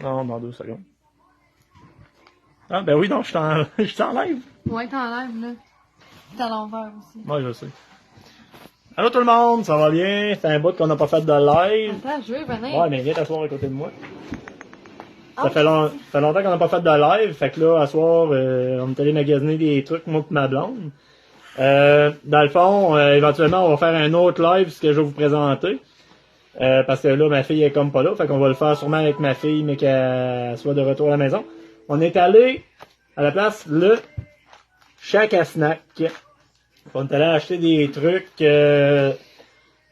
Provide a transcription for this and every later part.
Non, dans 2 secondes. Ah, ben oui, non, je suis en live. Ouais, t'es en live, là. T'es à l'envers aussi. Ouais, je sais. Allô tout le monde, ça va bien? C'est un bout qu'on n'a pas fait de live. Attends, je veux venir. Ouais, mais viens t'asseoir à côté de moi. Ah, Ça fait longtemps qu'on n'a pas fait de live, fait que là, à soir, on est allé magasiner des trucs, moi et ma blonde. Dans le fond, éventuellement, on va faire un autre live, ce que je vais vous présenter. Parce que là, ma fille est comme pas là, fait qu'on va le faire sûrement avec ma fille, mais qu'elle soit de retour à la maison. On est allé à la place le Shack à Snack. On est allé acheter des trucs de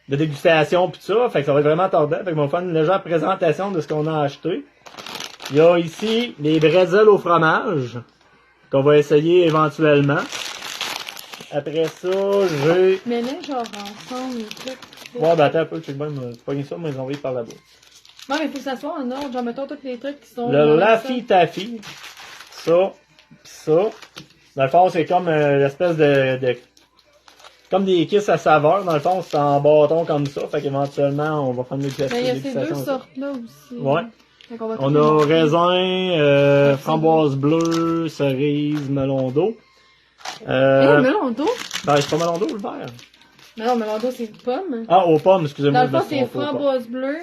dégustation pis tout ça, fait que ça va être vraiment tordant. Fait qu'on va faire une légère présentation de ce qu'on a acheté. Il y a ici les bretzels au fromage qu'on va essayer éventuellement. Après ça, j'ai... Mais là, genre, ensemble, les trucs. Ouais, ben attends un peu, check bien, c'est pas ça, mais ils ont envoyé par là-bas. Ouais, mais faut que ça soit en ordre. Genre, mettons tous les trucs qui sont. Le Laffy Taffy, ça, pis ça. Dans le fond, c'est comme l'espèce de comme des kisses à saveur. Dans le fond, c'est en bâton comme ça. Fait qu'éventuellement, on va prendre des Mais il y a ces deux sortes-là aussi. Ouais. On a raisin, framboise bleue, cerise, melon d'eau. Melon d'eau? Ben, c'est pas melon d'eau, le vert. Mais non, melon d'eau, c'est pomme. Ah, aux pommes, excusez-moi. Dans le fond, c'est framboise bleue,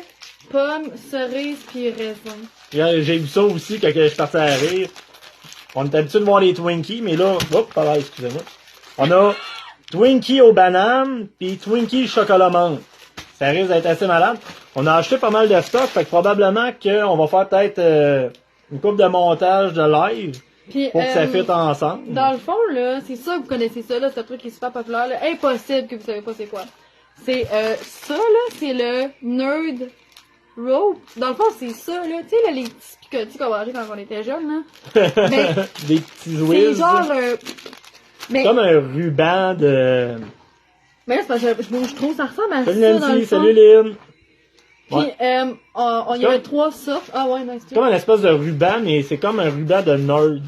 pomme, cerise, puis raisin. J'ai vu ça aussi quand je suis parti à rire. On est habitué de voir les Twinkies, mais là, hop, pareil, excusez-moi. On a Twinkie aux bananes, puis Twinkie chocolat menthe. Ça risque d'être assez malade. On a acheté pas mal de stock, fait que probablement qu'on va faire peut-être une coupe de montage de live puis, pour que ça fitte ensemble. Dans le fond, là, c'est ça que vous connaissez ça, là, c'est un truc qui est super populaire, là. Impossible que vous savez pas c'est quoi. C'est, ça, là, c'est le Nerd Rope. Dans le fond, c'est ça, là. Tu sais, là, les petits picotis qu'on mangeait quand on était jeunes, là. Mais, des petits c'est whiz. genre, mais, comme un ruban de... mais là, c'est parce que je trouve ça ressemble à Salut ça, dans Nancy, le fond. salut Lynn. Puis, Ouais. il y avait 3 sortes. Ah ouais, nice. C'est comme une espèce de ruban, mais c'est comme un ruban de nerds.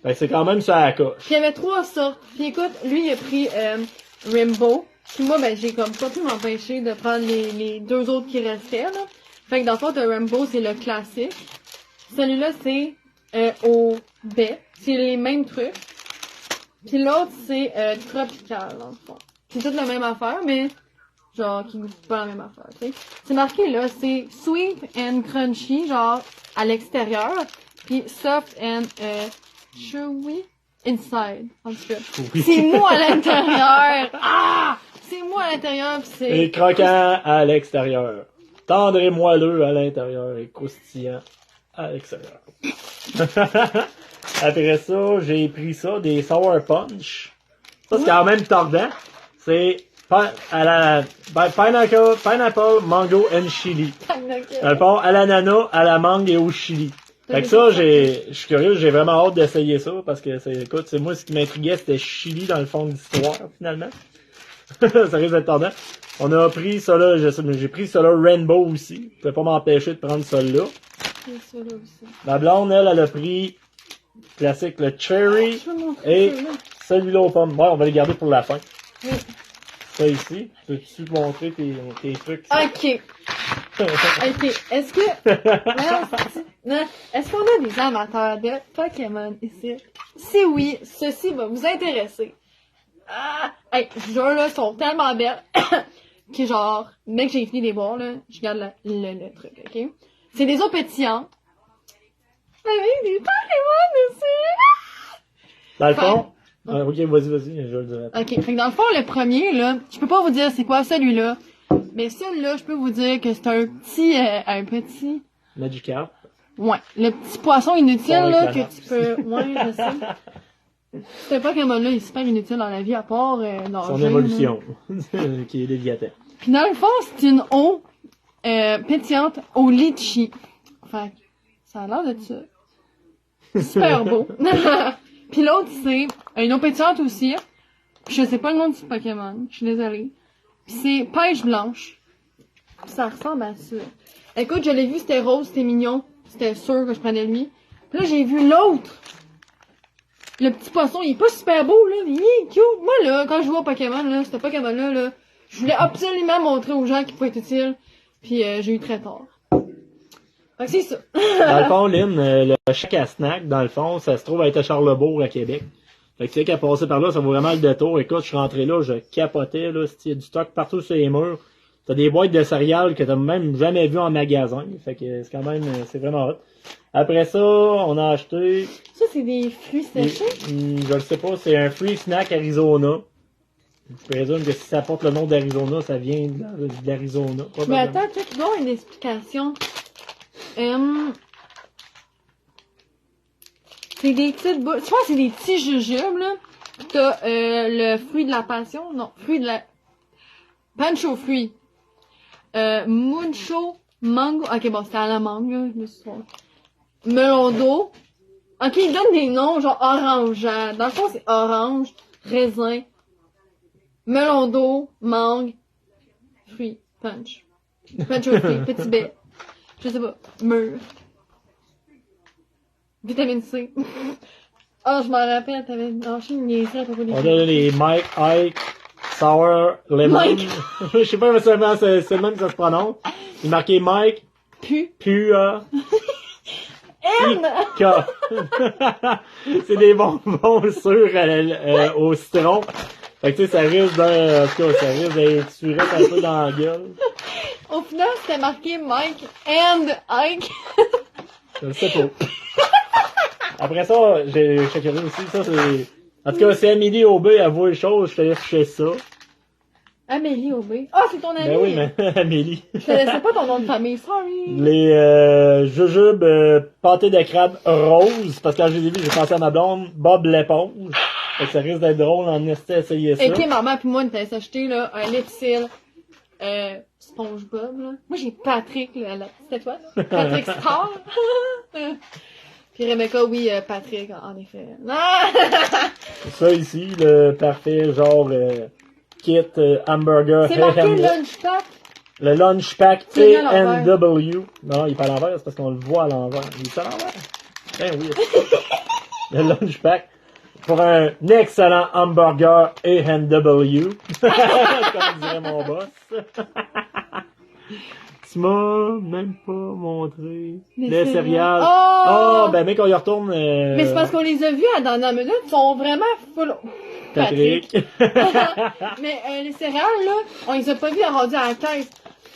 Fait que c'est quand même ça à la coche. Puis il y avait 3 sortes. Puis écoute, lui il a pris Rainbow. Puis moi ben j'ai comme pas pu m'empêcher de prendre les 2 autres qui restaient là. Fait que dans le fond le Rainbow c'est le classique. Celui-là c'est au baie. C'est les mêmes trucs. Puis l'autre c'est tropical dans le fond. C'est toute la même affaire mais genre qui goûte pas la même affaire, tu sais. C'est marqué là, c'est sweet and crunchy genre à l'extérieur. Puis soft and chewy inside. En tout cas, Oui. c'est mou à l'intérieur. Ah! C'est mou à l'intérieur pis c'est... Et croquant à l'extérieur. Tendre et moelleux à l'intérieur et croustillant à l'extérieur. Après ça, j'ai pris ça, des Sour Punch. Ça, c'est quand même tordant. C'est pineapple, mango and chili. Dans le fond, à l'ananas, à la mangue et au chili. Fait que ça, je suis curieux, j'ai vraiment hâte d'essayer ça, parce que écoute, c'est moi, ce qui m'intriguait, c'était chili dans le fond de l'histoire, finalement. Ça risque d'être tendant. On a pris ça là, j'ai pris ça là Rainbow aussi. Je peux pas m'empêcher de prendre ça là. C'est ça là aussi. Ma blonde, elle a pris classique, le cherry et celui-là aux pommes. Ouais, on va les garder pour la fin. Oui. Ça ici, peux-tu montrer tes trucs? Ok. Ok. Est-ce que... Non, est-ce qu'on a des amateurs de Pokémon ici? Si oui, ceci va vous intéresser. Ah! Hey, je jure là, sont tellement belles que genre, mec, j'ai fini les boire là, je garde le truc, ok? C'est des eaux pétillantes. Avec des Pokémon dessus! Dans le fond, ok, vas-y, je vais le dire. Ok, fait que dans le fond, le premier là, je peux pas vous dire c'est quoi celui-là, mais celui-là, je peux vous dire que c'est un petit... Magikarp. Ouais, le petit poisson inutile là que tu peux... Ouais, je sais. Ce Pokémon-là est super inutile dans la vie à part nager. Son évolution, qui est Léviathan. Puis dans le fond, c'est une eau pétillante au litchi. Fait que ça a l'air de ça. Super beau. Puis l'autre, c'est une eau pétillante aussi. Puis je sais pas le nom du Pokémon, je suis désolée. Puis c'est pêche blanche. Puis ça ressemble à ça. Écoute, je l'ai vu, c'était rose, c'était mignon. C'était sûr que je prenais lui. Puis là, j'ai vu l'autre. Le petit poisson, il est pas super beau, là, mais il est cute. Moi, là, quand je vois Pokémon, là, ce Pokémon-là, là, je voulais absolument montrer aux gens qu'il pouvait être utile. Puis j'ai eu très tort. Fait que c'est ça. Dans le fond, Lynn, le chèque à snack, dans le fond, ça se trouve à être à Charlebourg, à Québec. Fait que tu sais qu'à passer par là, ça vaut vraiment le détour. Écoute, je suis rentré là, je capotais, là, il y a du stock partout sur les murs. T'as des boîtes de céréales que t'as même jamais vues en magasin. Fait que c'est quand même, c'est vraiment hot. Après ça, on a acheté... Ça, c'est des fruits séchés? je le sais pas, c'est un Free Snack Arizona. Je présume que si ça porte le nom d'Arizona, ça vient de l'Arizona. Mais attends, tu dois avoir une explication. C'est des petites boules. Tu vois, c'est des petits jujubes, là. T'as le fruit de la passion. Non, fruit de la... Punch aux fruits. Muncho, mango. Ok, bon, c'était à la mangue, là. Je me suis trompée. Melon d'eau. Ok, ils donnent des noms, genre orange. Dans le fond, c'est orange, raisin, melon d'eau, mangue, fruits, punch. Punch aux fruits, petit baie. Je sais pas. Mûr. Vitamine C. Oh, je m'en rappelle, t'avais lâché une niaiserie à propos des On a les Mike Ike Sour Lemon. Mike. Je sais pas seulement c'est le même que ça se prononce. Il est marqué Mike N! Ika. C'est des bonbons sûrs au citron. Fait que tu sais, ça risque d'être surette un peu dans la gueule. Au final, c'était marqué Mike and Ike. Je le sais pas. Après ça, j'ai curieux aussi, ça c'est... En tout cas, si Amélie Aubé avoue les choses, je te laisse chercher ça. Amélie Aubé. Ah, c'est ton amie! Ben oui, mais Amélie. Je te laissais pas ton nom de famille, sorry! Les jujubes pâtés de crabe rose, parce que quand je les ai vus, j'ai pensé à ma blonde, Bob l'éponge. Fait que ça risque d'être drôle en esti à essayer ça. Ok, maman puis moi, on t'avait acheté là, un Lipsil SpongeBob, là. Moi, j'ai Patrick, là. C'était toi, là? Patrick Star. Puis Rebecca, oui, Patrick, en effet. Ça ici, le parfait genre kit hamburger. C'est marqué lunch pack. Le lunch pack C'est à l'envers. A&W. Non, il est pas à l'envers, c'est parce qu'on le voit à l'envers. Il est à l'envers. Ben oui. Le lunch pack pour un excellent hamburger A&W. Comme dirait mon boss. Tu m'as même pas montré les céréales. Oh, ben mec, on y retourne. Mais c'est parce qu'on les a vus à la dernière minute, ils sont vraiment full. Patrick. Mais les céréales, là, on les a pas vus rendus à la caisse.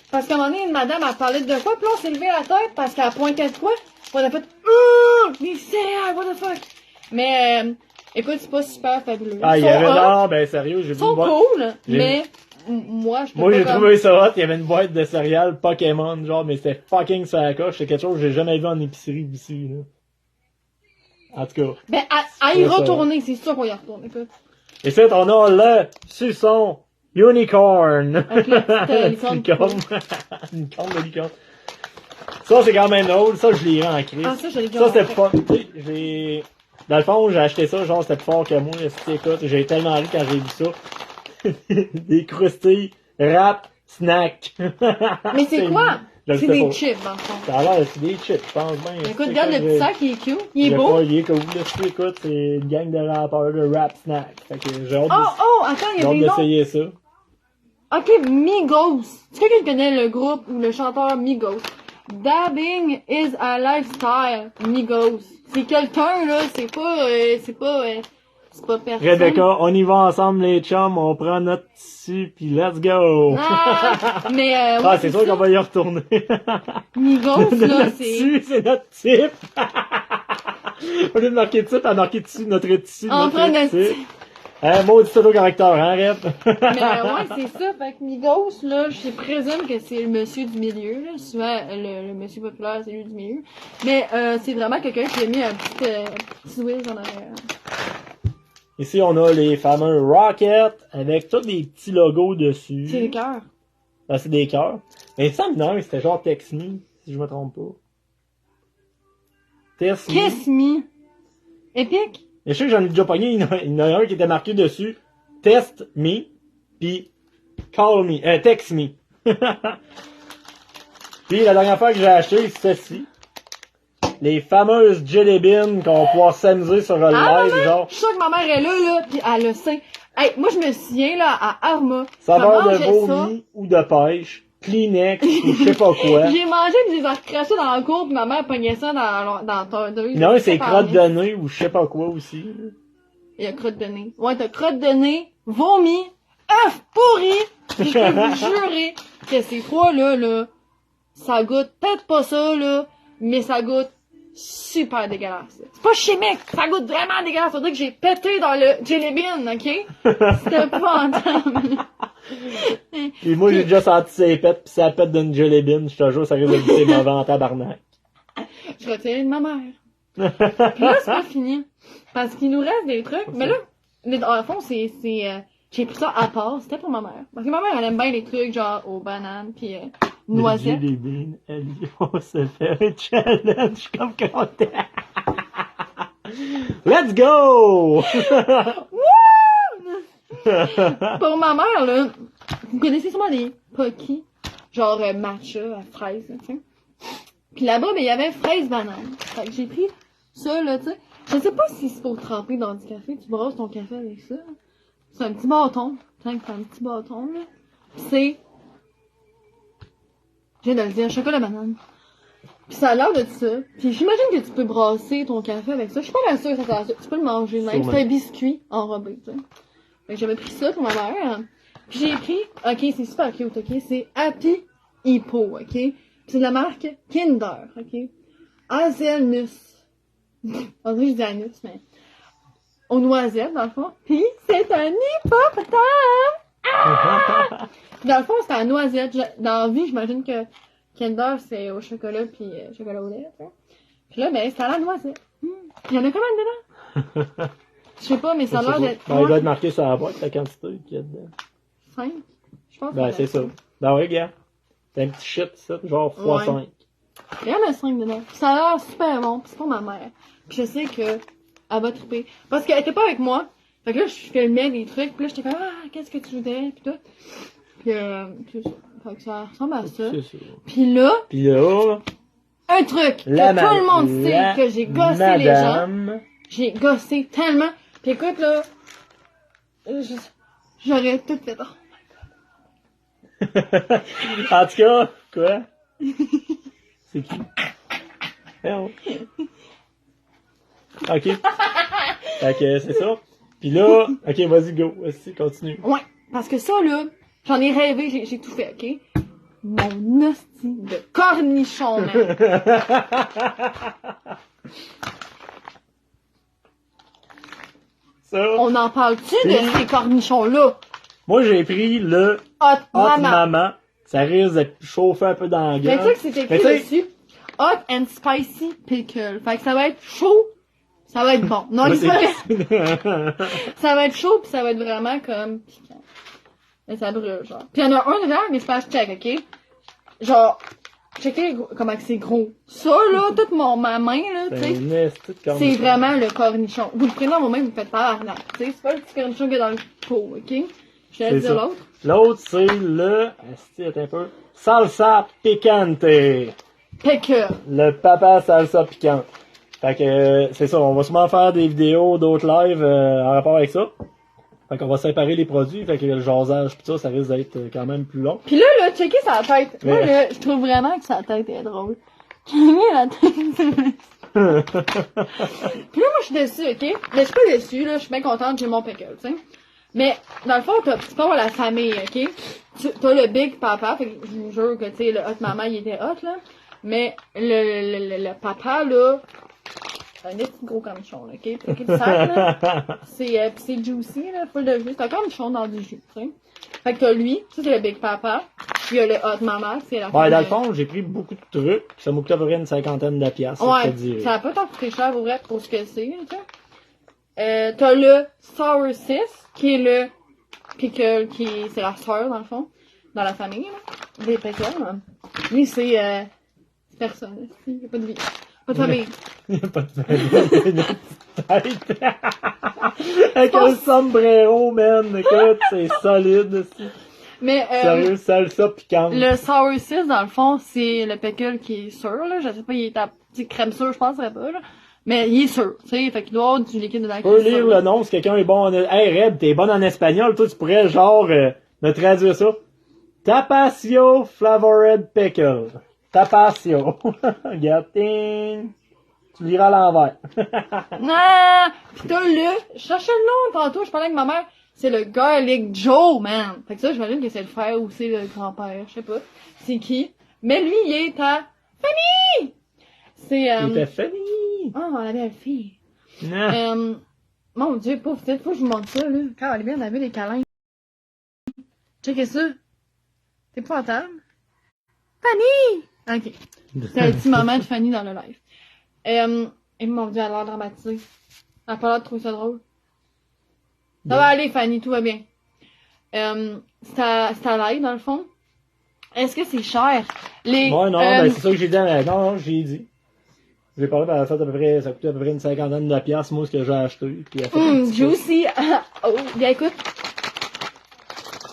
Parce qu'à un moment donné, une madame a parlé de quoi, puis là, on s'est levé la tête parce qu'elle pointait de quoi. On a fait les céréales, what the fuck. Mais écoute, c'est pas super fabuleux. Ah, il y avait là, ben sérieux, j'ai vu Ils sont cool, mais moi, je peux Moi, pas j'ai comme... trouvé ça hot, il y avait une boîte de céréales Pokémon, genre, mais c'était fucking sur la coche, c'est quelque chose que j'ai jamais vu en épicerie d'ici, là. En tout cas. Ben, à y retourner, c'est sûr qu'on y retourne, écoute. Et c'est, on a le suçon Unicorn. Avec la petite licorne. Une corne de licorne. Ça, c'est quand même drôle. Ça, je l'ai en crise. Ah, ça, je l'ai Ça, c'était pas... Dans le fond, j'ai acheté ça, genre, c'était plus fort que moi. Écoute, j'ai tellement ri quand j'ai vu ça. Des croustilles, rap, snack. Mais c'est quoi? C'est des pas. chips, dans le fond. Ça a l'air, c'est des chips, je pense bien. Écoute, regarde le petit sac, il est cute. Il est beau. Pas, il est cool, là, écoute, c'est une gang de rappeurs de rap snack. Fait que j'ai hâte Attends, il y a des noms. d'essayer ça. Ok, Migos. Tu sais quelqu'un qui connaît le groupe ou le chanteur Migos? Dabbing is a lifestyle. Migos. C'est quelqu'un, là, c'est pas personne. Rebecca, on y va ensemble les chums, on prend notre tissu pis let's go! Mais ouais, c'est sûr qu'on va y retourner. Migos, là, notre c'est... tissu, c'est notre type! Au lieu de marquer type, à marquer tissu, notre tissu, on prend notre type. Maudit autocorrecteur, hein, Rep? Mais ouais, c'est ça. Fait que Migos, là, je présume que c'est le monsieur du milieu, là. Souvent, le monsieur populaire, c'est lui du milieu. Mais c'est vraiment quelqu'un qui a mis un petit whiz en arrière. Ici, on a les fameux Rockets avec tous les petits logos dessus. C'est des cœurs. Ah, c'est des cœurs. Mais ça me donne, c'était genre Text Me, si je me trompe pas. Kiss Me. Épique. Et je sais que j'en ai déjà pogné, il y en a un qui était marqué dessus. Test Me, puis Call Me, Text Me. Puis la dernière fois que j'ai acheté, c'est ceci. Les fameuses jelly beans qu'on va pouvoir s'amuser sur le live, genre. Je suis sûre que ma mère est là, pis elle le sait. Hey, moi je me souviens, là, à Arma. Saveur de vomi ou de pêche, Kleenex ou je sais pas quoi. J'ai mangé pis j'ai recraché dans la cour pis ma mère pognait ça dans ton deux. Non, c'est crotte de nez ou je sais pas quoi aussi. Il y a crotte de nez. Ouais, t'as crotte de nez, vomi, œuf pourri. Je peux vous jurer que ces trois-là, ça goûte peut-être pas ça, là, mais ça goûte super dégueulasse. C'est pas chimique, ça goûte vraiment dégueulasse. Faudrait que j'ai pété dans le jelly bean, ok? C'était épouvantable. Et moi, j'ai déjà senti ses pètes pis ça pète d'une jelly bean. Je te jure, ça risque de goûter mauvais en tabarnak. Je retiens de ma mère. Puis là, c'est pas fini. Parce qu'il nous reste des trucs. Mais là, dans le fond, j'ai pris ça à part. C'était pour ma mère. Parce que ma mère, elle aime bien les trucs genre aux bananes pis noisettes. Les beans, on se fait un challenge comme content. Let's go! Pour ma mère, là, vous connaissez sûrement les Pocky, genre matcha à fraise, tu sais. Pis là-bas, ben, il y avait fraise banane. Fait que j'ai pris ça, là, tu sais. Je sais pas si c'est pour tremper dans du café. Tu brosses ton café avec ça. C'est un petit bâton. Tu sais, c'est un petit bâton, là. Pis c'est... Je viens de le dire, chocolat banane. Pis ça a l'air de ça. Pis j'imagine que tu peux brasser ton café avec ça. Je suis pas bien sûre que ça sert à ça. Tu peux le manger même. C'est un biscuit enrobé, tu sais. Fait que j'avais pris ça pour ma mère. Puis j'ai pris... Ok, c'est super cute, ok? C'est Happy Hippo, ok? Pis c'est de la marque Kinder, ok? Hazelnuts. On dirait que je dis anus, mais... Aux noisettes, dans le fond. Pis c'est un hippopotame! Ah! Dans le fond, c'est un noisette. Dans la vie, j'imagine que Kinder, c'est au chocolat pis chocolat au lait, tu sais. Pis là, ben, c'est à la noisette. Il y en a combien dedans? Je sais pas, mais ça a l'air d'être... Ben, il doit être marqué sur la boîte, la quantité qu'il y a dedans. 5? Je pense Ben, c'est ça. Ben ouais, gars. C'est un petit shit, ça, genre x5. Il y en a 5 dedans. Ça a l'air super bon, pis c'est pour ma mère. Pis je sais que elle va triper. Parce qu'elle était pas avec moi. Fait que là, je filmais des trucs, pis là, j'étais comme, qu'est-ce que tu voudrais, pis tout. Pis c'est ça. Fait que ça ressemble à ça. C'est ça. Pis là, un truc que tout le monde sait que j'ai gossé les gens. J'ai gossé tellement. Pis écoute, là, j'aurais tout fait. En tout cas, quoi? C'est qui? Oh. Ok. Fait que c'est ça. Pis là, ok, vas-y, go. Vas-y, continue. Ouais, parce que ça, là, j'en ai rêvé, j'ai tout fait, ok? Mon hostie de cornichon, man. Ça. On en parle-tu de ces cornichons-là? Moi, j'ai pris le Hot Mama. Maman. Ça risque de chauffer un peu dans la gueule. Mais tu sais que c'est écrit dessus. Hot and spicy pickle. Fait que ça va être chaud. Ça va être bon. Non, c'est pas vrai. Ça va être chaud pis ça va être vraiment comme piquant. Mais ça brûle, genre. Pis y'en a un dedans, mais c'est pas check, ok? Genre, checkez comment c'est gros. Ça, là, toute ma main, là, tu sais. C'est vraiment le cornichon. Vous le prenez dans vos mains, vous le faites pas à tu sais. C'est pas le petit cornichon qu'il y a dans le pot, ok? Je vais dire l'autre. L'autre, c'est le, attends un peu, salsa picante. Pickle. Le papa salsa piquante. Fait que, c'est ça, on va sûrement faire des vidéos, d'autres lives en rapport avec ça. Fait qu'on va séparer les produits, fait que le jasage pis ça risque d'être quand même plus long. Pis là, checker sa tête. Moi, là, je trouve vraiment que sa tête est drôle. Checker la tête. Pis là, moi, je suis déçue, ok? Mais je suis pas déçue, là, je suis bien contente, j'ai mon pickle, tu sais. Mais, dans le fond, tu peux avoir la famille, ok? T'as le Big Papa, fait que je vous jure que, tu sais, le Hot Maman, il était hot, là. Mais, le papa, là, c'est un petit gros cornichon, là, ok? Ok, le sac, là. C'est juicy, là, full de jus. C'est un cornichon dans du jus, tu sais. Fait que t'as lui, ça c'est le Big Papa. Puis il y a le Hot Mama, c'est la Ouais, dans le fond, j'ai pris beaucoup de trucs. Ça m'a coûté à peu près une 50aine de piastres. Ouais, ça a pas tant coûté cher, pour vrai, pour ce que c'est, tu sais. T'as le Sour Sis, qui est le pickle, c'est la sœur, dans le fond, dans la famille, là. Des pickles, là. Lui, c'est personne, il y a pas de vie. Pas de famille. Il n'y a pas de famille. Tête. Avec un sombrero, man. Écoute, c'est solide aussi. Mais, sérieux, salsa piquante. Le Sour Sis, dans le fond, c'est le pickle qui est sûr, là. Je sais pas, il est à petite crème sûre, je penserais pas, là. Mais il est sûr, tu sais. Fait qu'il doit avoir du liquide dedans. Tu peux lire le nom si quelqu'un est bon en... Hey, Reb, t'es bonne en espagnol. Toi, tu pourrais, genre, me traduire ça. Tapasio Flavored Pickle. Tapasio. Regarde, ting. Tu liras à l'envers. Ah! Pis t'as je cherchais le nom tantôt, je parlais avec ma mère. C'est le Garlic Joe, man. Fait que ça, j'imagine que c'est le frère ou c'est le grand-père, je sais pas. C'est qui? Mais lui, il est à Fanny! C'est, Il était funny. oh, on avait une fille. Non. Mon Dieu, pauvre petite, faut que je vous montre ça, là. Quand elle est bien, on avait des câlins. Checkez ça. T'es pas table? Fanny! Ok. C'est un petit moment de Fanny dans le live. Et mon Dieu, elle a l'air dramatisée. Elle a pas l'air de trouver ça drôle. Ça va aller, Fanny, tout va bien. C'est à l'aide, dans le fond. Est-ce que c'est cher? Ouais, non, ben c'est ça que j'ai dit. Non, j'ai dit. J'ai parlé de ça, ça coûtait à peu près une cinquantaine de piastres, moi, ce que j'ai acheté. Puis juicy. Oh, bien écoute.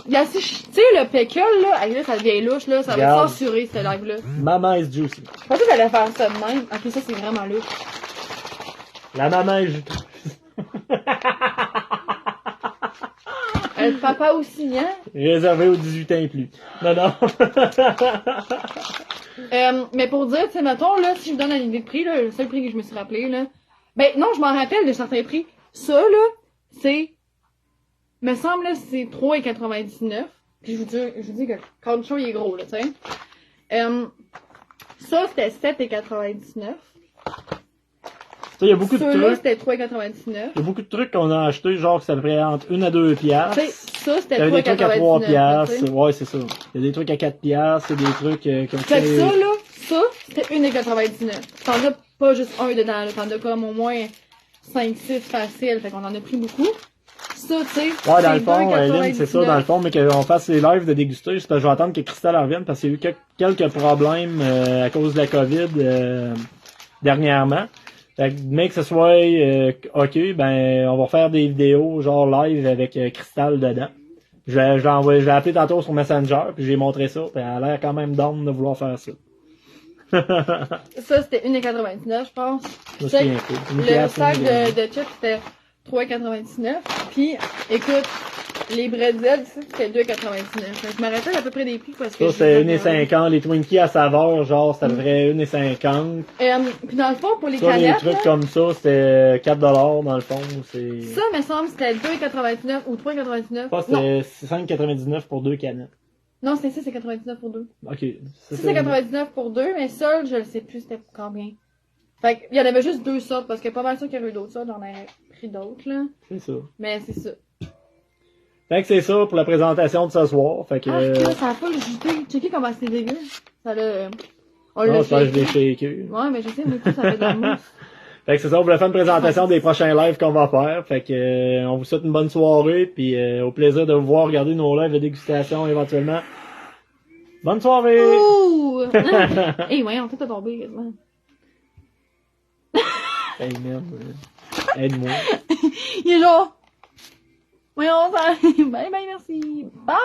Tu sais, le pickle, là, avec là, ça devient louche, là, ça va être censuré, ce live-là. Maman is juicy. Je pensais que j'allais faire ça de même. Ok, ça, c'est vraiment louche. La maman est juicy. Le papa aussi, hein? Réservé aux 18 ans et plus. Non. Mais pour dire, tu sais, mettons, là, si je donne une idée de prix, là, le seul prix que je me suis rappelé, là. Ben, non, je m'en rappelle de certains prix. Ça, là, c'est, me semble, là, c'est 3,99. Puis je vous dis que le concho, il est gros, là, tu sais. Ça, c'était 7,99. Il y a beaucoup de Ceux-là, trucs. c'était 3,99. Il y a beaucoup de trucs qu'on a achetés, genre, que ça devrait entre 1 à 2 piastres. Ça, c'était Il y avait des trucs à 3 piastres. t'sais. Ouais, c'est ça. Il y a des trucs à 4 piastres, il y a des trucs comme Fait que ça, là, c'était 1,99. T'en as pas juste un dedans, là. T'en as comme au moins 5-6 faciles. Fait qu'on en a pris beaucoup. Ça, tu sais. Ouais, dans le fond, Lynn, c'est ça, dans le fond, mais qu'on fasse les lives de déguster, c'est parce que je vais attendre que Christelle revienne parce qu'il y a eu quelques problèmes à cause de la COVID dernièrement. Fait que, mais que ce soit OK, ben on va faire des vidéos genre live avec Christelle dedans. Je l'ai appelé tantôt sur Messenger, puis j'ai montré ça, puis elle a l'air quand même down de vouloir faire ça. Ça, c'était 1,99, je pense. Je me souviens pas. Le sac de chips, c'était 3,99. Puis, écoute, les bretzels, ça, c'était 2,99. Je me rappelle à peu près des prix parce que... Ça, c'est 1,50. Les Twinkies à saveur, genre, ça devrait 1,50. Puis dans le fond, pour les ça, canettes... les trucs là, comme ça, c'était 4$ dans le fond. C'est... Ça, me semble, c'était 2,99 ou 3,99. Je pense que c'est 5,99 pour 2 canettes. Non, c'est 6,99 pour 2. OK. 6,99 pour 2, mais seul, je le sais plus c'était combien. Fait qu'il y en avait juste 2 sortes, parce que pas mal sûr qu'il y avait eu d'autres sortes, j'en ai pris d'autres, là. C'est ça. Mais c'est ça. Fait que c'est ça pour la présentation de ce soir. Fait que... ça a pas le juté. Checkez comment c'est dégueu. Ça l'a... On non, l'a je pense que je l'ai shaké. Ouais, mais je sais, mais tout, ça fait de la mousse. Fait que c'est ça, on voulait faire une présentation des prochains lives qu'on va faire. Fait que on vous souhaite une bonne soirée, puis au plaisir de vous voir regarder nos lives de dégustation éventuellement. Bonne soirée! Ouh! Hey, voyons, tout est tombé quasiment. Hey merde, aide-moi. Il est genre... Voyons, ça... Bye bye, merci. Bye!